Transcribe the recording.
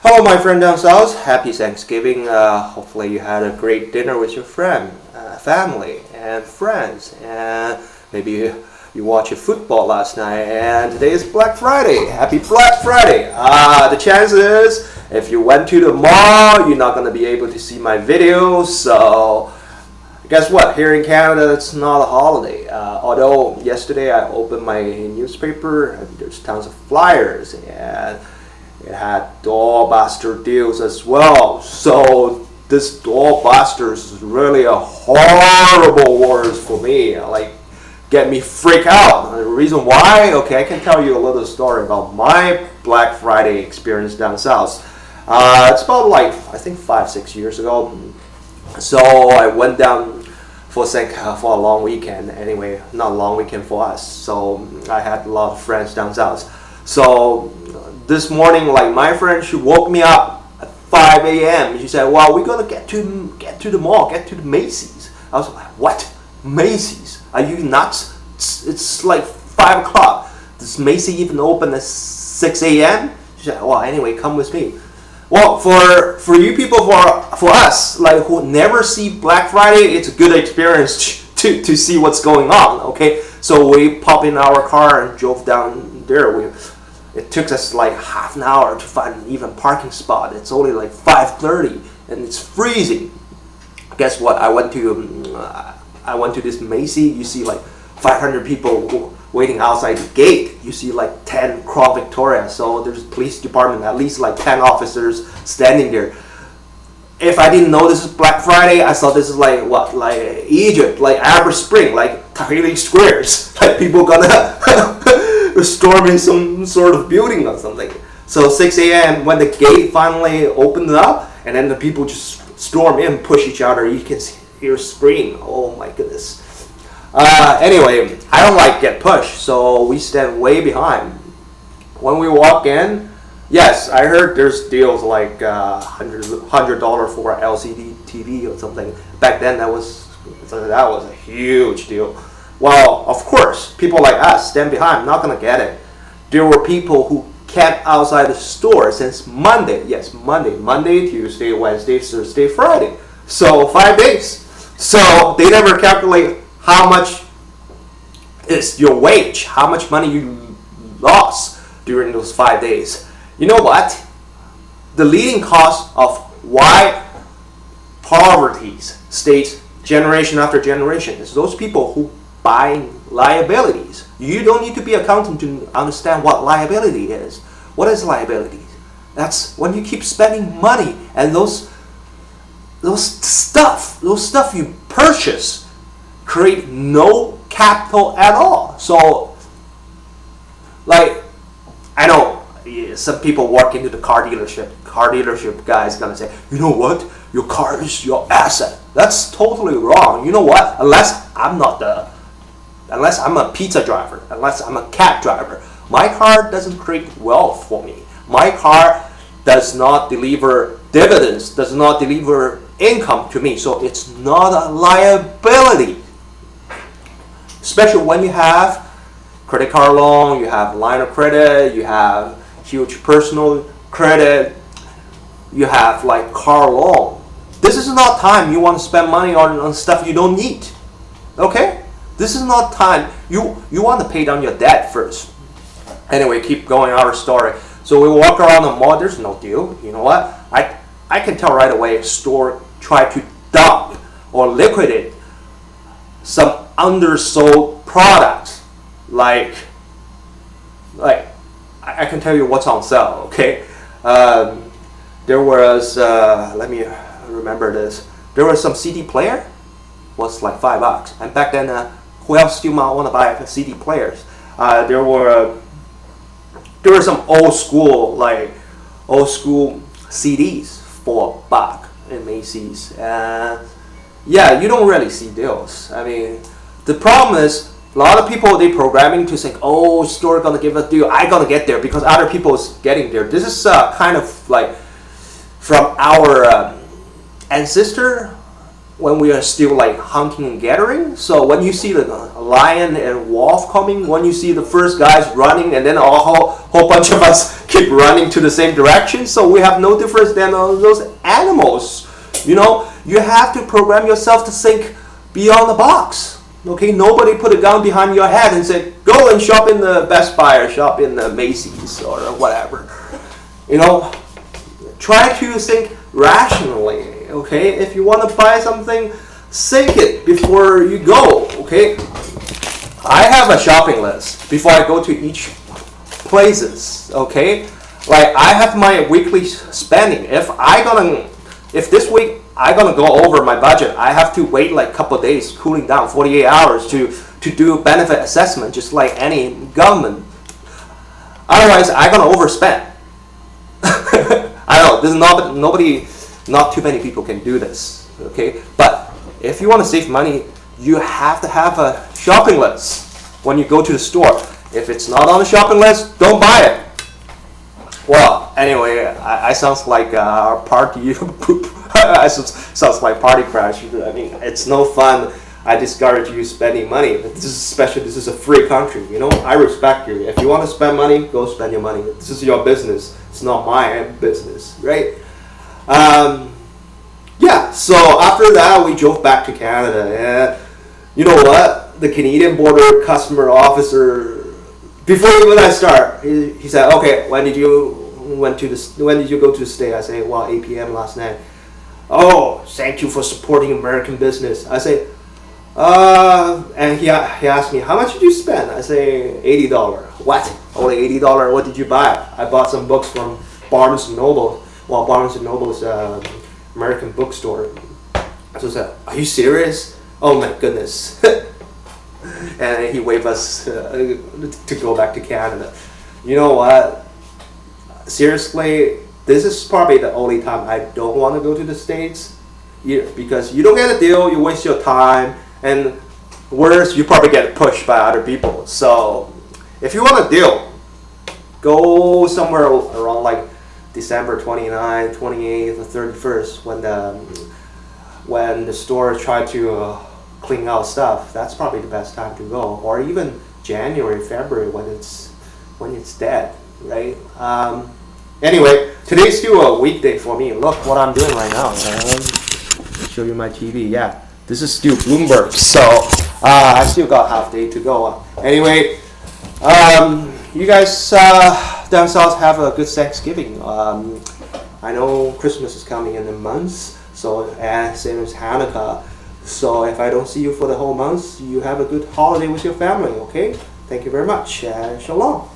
Hello, my friend down south. Happy Thanksgiving. Hopefully, you had a great dinner with your family, and friends, and maybe you watched football last night. And today is Black Friday. Happy Black Friday. The chances, if you went to the mall, you're not gonna be able to see my videos. So, guess what? Here in Canada, it's not a holiday. Although yesterday I opened my newspaper, and there's tons of flyers and it had doorbuster deals as well. So this doorbusters is really a horrible word for me. Like, get me freak out. The reason why? Okay, I can tell you a little story about my Black Friday experience down south. It's about like I think 5-6 years ago. So I went down for a long weekend. Anyway, not a long weekend for us. So I had a lot of friends down south. So this morning, like my friend, she woke me up at 5 a.m. She said, "Well, we're gonna get to the mall, get to the Macy's." I was like, "What? Macy's? Are you nuts? It's like 5 o'clock. Does Macy even open at 6 a.m.?" She said, "Well, anyway, come with me." Well, for you people, for us, like who never see Black Friday, it's a good experience to see what's going on. Okay, so we popped in our car and drove down there. It took us like half an hour to find an even parking spot. It's only like 5:30 and it's freezing. Guess what? I went to this Macy. You see like 500 people waiting outside the gate. You see like 10 Crown Victoria. So there's a police department, at least like 10 officers standing there. If I didn't know this is Black Friday, I thought this is like what, like Egypt, like Arab Spring, like Tahrir squares, like people gonna storming some sort of building or something. So 6 a.m. when the gate finally opened up, and then the people just storm in, push each other. You can hear scream. Oh my goodness. Anyway, I don't like get pushed, so we stand way behind. When we walk in, yes, I heard there's deals like $100 for an LCD TV or something. Back then, that was a huge deal. Well, of course, people like us stand behind. I'm not gonna get it. There were people who kept outside the store since Monday. Yes, Monday, Tuesday, Wednesday, Thursday, Friday. So 5 days. So they never calculate how much is your wage, how much money you lost during those 5 days. You know what? The leading cause of why poverty stays generation after generation is those people who buying liabilities. You don't need to be an accountant to understand what liability is. What is liability? That's when you keep spending money and those stuff you purchase create no capital at all. So, like, I know some people walk into the car dealership. Car dealership guy is gonna say, "You know what? Your car is your asset." That's totally wrong. You know what? Unless I'm a pizza driver, unless I'm a cab driver, my car doesn't create wealth for me. My car does not deliver dividends, does not deliver income to me. So it's not a liability. Especially when you have credit card loan, you have line of credit, you have huge personal credit, you have like car loan. This is not time you want to spend money on stuff you don't need. Okay? This is not time. You want to pay down your debt first. Anyway, keep going our story. So we walk around the mall. There's no deal. You know what? I can tell right away. A store tried to dump or liquidate some undersold products. Like I can tell you what's on sale. Okay. There was let me remember this. There was some CD player. Was like $5, and back then, who else still might want to buy CD players? There were some old school CDs for $1 in Macy's. Yeah, you don't really see deals. I mean, the problem is a lot of people they programming to think, "Oh, store gonna give a deal. I gonna get there because other people is getting there." This is kind of like from our ancestor. when we are still like hunting and gathering. So when you see the lion and wolf coming, when you see the first guys running, and then a whole bunch of us keep running to the same direction, so we have no difference than those animals. You know, you have to program yourself to think beyond the box. Okay, nobody put a gun behind your head and said, go and shop in the Best Buy or shop in the Macy's or whatever. You know, try to think rationally. Okay, if you want to buy something, think it before you go. Okay, I have a shopping list before I go to each places. Okay, like I have my weekly spending. If this week I gonna go over my budget, I have to wait like a couple of days, cooling down 48 hours to do benefit assessment, just like any government. Otherwise, I gonna overspend. I know this is not too many people can do this. Okay, but if you want to save money, you have to have a shopping list when you go to the store. If it's not on the shopping list, don't buy it. Well, anyway, I sounds like a party poop. I sounds like party crash. I mean, it's no fun. I discourage you spending money. This is a free country. You know, I respect you. If you want to spend money, go spend your money. This is your business. It's not my business, right? Yeah. So after that, we drove back to Canada, and you know what? The Canadian border customer officer, before even I start, he said, "Okay, when did you go to the state?" I say, "Well, 8 p.m. last night." "Oh, thank you for supporting American business." I say, and he asked me, "How much did you spend?" I say, $80. "What? Only $80? What did you buy?" "I bought some books from Barnes and Noble." Well, Barnes and Noble is an American bookstore. So I said, "Are you serious?" "Oh my goodness." And he waved us to go back to Canada. You know what? Seriously, this is probably the only time I don't want to go to the States, because you don't get a deal, you waste your time, and worse, you probably get pushed by other people. So if you want a deal, go somewhere around like December 29th, 28th, or 31st when the stores try to clean out stuff. That's probably the best time to go, or even January, February when it's dead, right? Anyway, today's still a weekday for me. Look what I'm doing right now. Show you my TV. Yeah, this is still Bloomberg, so I still got half day to go. Anyway, you guys down south have a good Thanksgiving. I know Christmas is coming in a month, so same as Hanukkah. So if I don't see you for the whole month, you have a good holiday with your family. Okay? Thank you very much. Shalom.